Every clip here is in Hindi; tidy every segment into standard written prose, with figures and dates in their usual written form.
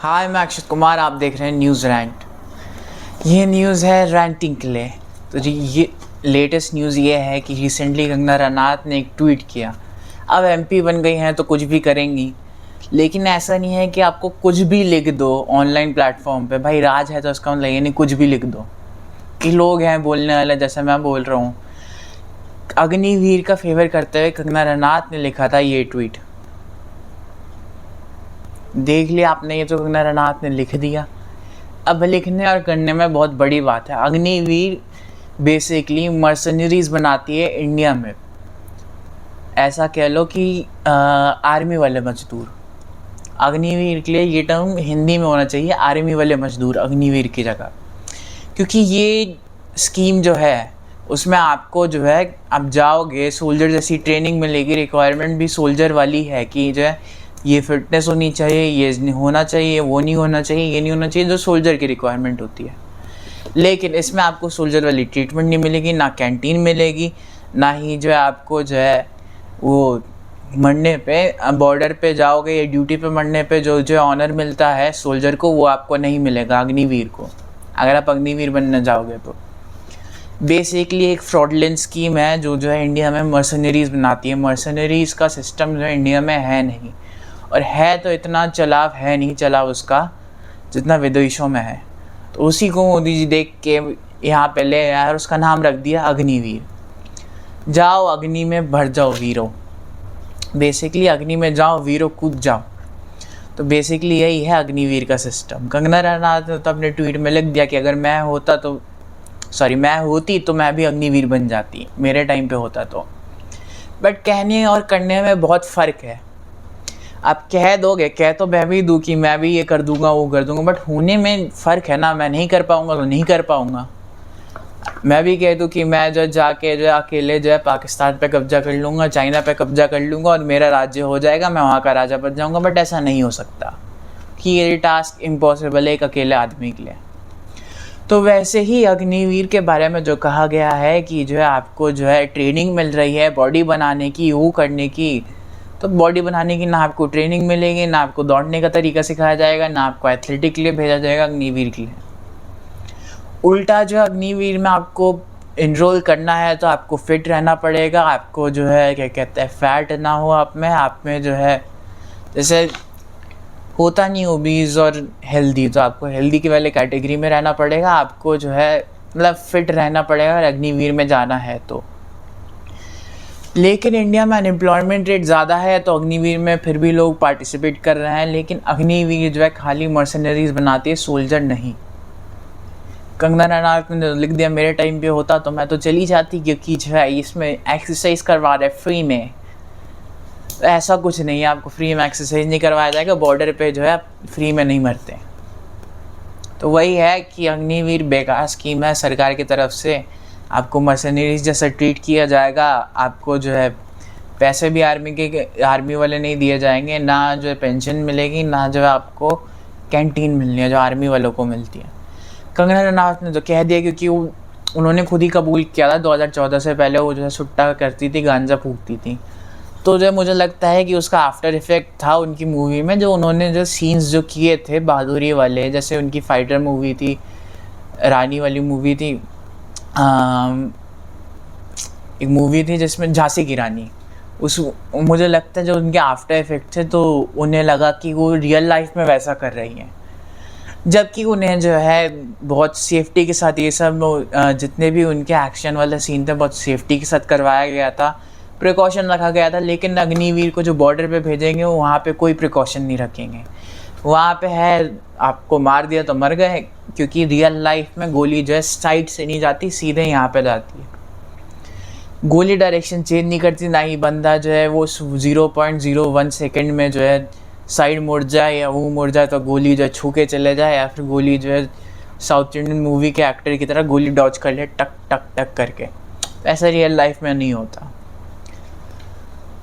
हाय, मैं अक्षत कुमार। आप देख रहे हैं न्यूज़ रैंट। ये न्यूज़ है रैंटिंग के लिए। तो ये लेटेस्ट न्यूज़ ये है कि रिसेंटली कंगना रनावत ने एक ट्वीट किया। अब एमपी बन गई हैं तो कुछ भी करेंगी, लेकिन ऐसा नहीं है कि आपको कुछ भी लिख दो ऑनलाइन प्लेटफॉर्म पे। भाई राज है तो उसका मतलब ये नहीं कुछ भी लिख दो कि लोग हैं बोलने वाले, जैसे मैं बोल रहा हूँ। अग्निवीर का फेवर करते हुए कंगना रनावत ने लिखा था ये ट्वीट। देख लिया आपने, ये तो कंगना रनावत ने लिख दिया। अब लिखने और करने में बहुत बड़ी बात है। अग्निवीर बेसिकली मर्सनरीज बनाती है इंडिया में। ऐसा कह लो कि आर्मी वाले मजदूर। अग्निवीर के लिए ये टर्म हिंदी में होना चाहिए आर्मी वाले मजदूर अग्निवीर की जगह, क्योंकि ये स्कीम जो है उसमें आपको जो है आप जाओगे, सोल्जर जैसी ट्रेनिंग मिलेगी। रिक्वायरमेंट भी सोल्जर वाली है कि जो है ये फिटनेस होनी चाहिए, ये होना चाहिए, वो नहीं होना चाहिए, ये नहीं होना चाहिए, जो सोल्जर की रिक्वायरमेंट होती है। लेकिन इसमें आपको सोल्जर वाली ट्रीटमेंट नहीं मिलेगी, ना कैंटीन मिलेगी, ना ही जो है आपको जो है वो मरने पे बॉर्डर पे जाओगे या ड्यूटी पे मरने पे जो जो ऑनर मिलता है सोल्जर को, वो आपको नहीं मिलेगा अग्निवीर को, अगर आप अग्निवीर बनने जाओगे तो। बेसिकली एक फ्रॉडलेंट स्कीम है जो है इंडिया में मर्सनरीज बनाती है। मर्सनरीज का सिस्टम जो है इंडिया में है नहीं, और है तो इतना चलाव है नहीं चलाव उसका जितना विदेशों में है। तो उसी को मोदी जी देख के यहाँ पे ले आया और उसका नाम रख दिया अग्निवीर। जाओ अग्नि में भर जाओ वीरो। बेसिकली अग्नि में जाओ वीरो, कूद जाओ। तो बेसिकली यही है अग्निवीर का सिस्टम। कंगना रनावत ने तो अपने ट्वीट में लिख दिया कि अगर मैं होती तो मैं भी अग्निवीर बन जाती, मेरे टाइम पे होता तो। बट कहने और करने में बहुत फ़र्क है। आप कह दोगे, कह तो मैं भी दूँ कि मैं भी ये कर दूंगा वो कर दूंगा, बट होने में फ़र्क है ना। मैं नहीं कर पाऊँगा तो नहीं कर पाऊँगा। मैं भी कह दूँ कि मैं जो जाके जो अकेले जो है पाकिस्तान पे कब्जा कर लूँगा, चाइना पे कब्जा कर लूँगा और मेरा राज्य हो जाएगा, मैं वहाँ का राजा बन जाऊँगा। बट ऐसा नहीं हो सकता कि ये टास्क इम्पॉसिबल है एक अकेले आदमी के लिए। तो वैसे ही अग्निवीर के बारे में जो कहा गया है कि जो है आपको जो है ट्रेनिंग मिल रही है बॉडी बनाने की, वो करने की। तो बॉडी बनाने की ना आपको ट्रेनिंग मिलेगी, ना आपको दौड़ने का तरीका सिखाया जाएगा, ना आपको एथलेटिक के लिए भेजा जाएगा अग्निवीर के लिए। उल्टा जो है अग्निवीर में आपको इनरोल करना है तो आपको फिट रहना पड़ेगा। आपको जो है क्या कहते हैं, फैट ना हो आप में जो है जैसे होता नहीं ओबीज और हेल्दी, तो आपको हेल्दी की वाले कैटेगरी में रहना पड़ेगा। आपको जो है मतलब फिट रहना पड़ेगा और अग्निवीर में जाना है तो। लेकिन इंडिया में अनएम्प्लॉयमेंट रेट ज़्यादा है तो अग्निवीर में फिर भी लोग पार्टिसिपेट कर रहे हैं। लेकिन अग्निवीर जो है खाली मर्सनरीज बनाती है, सोल्जर नहीं। कंगना रनावत ने लिख दिया मेरे टाइम पे होता तो मैं तो चली जाती, क्योंकि जो है इसमें एक्सरसाइज करवा रहे फ्री में। ऐसा कुछ नहीं है, आपको फ्री में एक्सरसाइज नहीं करवाया जाएगा। बॉर्डर पे जो है फ्री में नहीं मरते। तो वही है कि अग्निवीर बेकार स्कीम है सरकार की तरफ से। आपको मर्सनरीज जैसा ट्रीट किया जाएगा। आपको जो है पैसे भी आर्मी वाले नहीं दिए जाएंगे, ना जो है पेंशन मिलेगी, ना जो है आपको कैंटीन मिलनी है जो आर्मी वालों को मिलती है। कंगना रनावत ने तो कह दिया, क्योंकि उन्होंने खुद ही कबूल किया था 2014 से पहले वो जो है सुट्टा करती थी, गांजा फूकती थी। तो जो मुझे लगता है कि उसका आफ्टर इफेक्ट था उनकी मूवी में, जो उन्होंने जो सीन्स जो किए थे बहादुरी वाले, जैसे उनकी फाइटर मूवी थी, रानी वाली मूवी थी, एक मूवी थी जिसमें झांसी की रानी। मुझे लगता है जो उनके आफ्टर इफेक्ट थे तो उन्हें लगा कि वो रियल लाइफ में वैसा कर रही हैं, जबकि उन्हें जो है बहुत सेफ्टी के साथ ये सब जितने भी उनके एक्शन वाले सीन थे बहुत सेफ्टी के साथ करवाया गया था, प्रिकॉशन रखा गया था। लेकिन अग्निवीर को जो बॉर्डर पे भेजेंगे वो वहाँ पे कोई प्रिकॉशन नहीं रखेंगे। वहाँ पे है आपको मार दिया तो मर गए, क्योंकि रियल लाइफ में गोली जो है साइड से नहीं जाती, सीधे यहाँ पे जाती है। गोली डायरेक्शन चेंज नहीं करती, ना ही बंदा जो है वो 0.01 सेकेंड में जो है साइड मुड़ जाए या वो मुड़ जाए तो गोली जो है छू के चले जाए, या फिर गोली जो है साउथ इंडियन मूवी के एक्टर की तरह गोली डॉज कर ले टक टक टक करके। ऐसा रियल लाइफ में नहीं होता।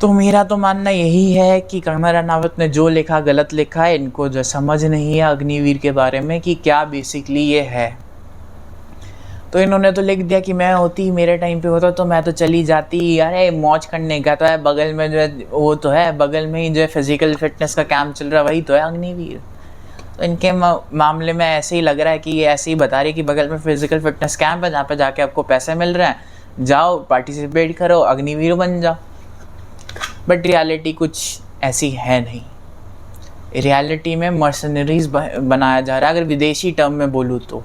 तो मेरा तो मानना यही है कि कंगना रनावत ने जो लिखा गलत लिखा है। इनको जो समझ नहीं है अग्निवीर के बारे में कि क्या बेसिकली ये है। तो इन्होंने तो लिख दिया कि मैं होती, मेरे टाइम पे होता तो मैं तो चली जाती। अरे मौज करने का तो है, बगल में जो है वो तो है, बगल में ही जो है फिजिकल फिटनेस का कैंप चल रहा है, वही तो है अग्निवीर। तो इनके मामले में ऐसे ही लग रहा है कि ये ऐसे ही बता रही है कि बगल में फिजिकल फिटनेस कैंप है जहाँ पे जाके आपको पैसे मिल रहे हैं, जाओ पार्टिसिपेट करो, अग्निवीर बन जाओ। बट रियलिटी कुछ ऐसी है नहीं। रियलिटी में मर्सनरीज बनाया जा रहा है। अगर विदेशी टर्म में बोलूँ तो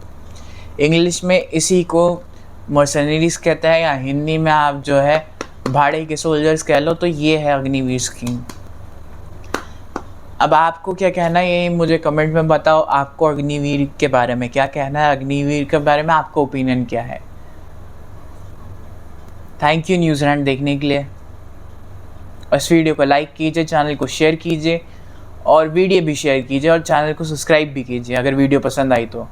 इंग्लिश में इसी को मर्सनरीज कहते हैं, या हिंदी में आप जो है भाड़े के सोल्जर्स कह लो। तो ये है अग्निवीर स्कीम। अब आपको क्या कहना है ये मुझे कमेंट में बताओ। आपको अग्निवीर के बारे में क्या कहना है, अग्निवीर के बारे में आपका ओपिनियन क्या है। थैंक यू न्यूजीलैंड देखने के लिए। इस वीडियो को लाइक कीजिए, चैनल को शेयर कीजिए और वीडियो भी शेयर कीजिए और चैनल को सब्सक्राइब भी कीजिए अगर वीडियो पसंद आई तो।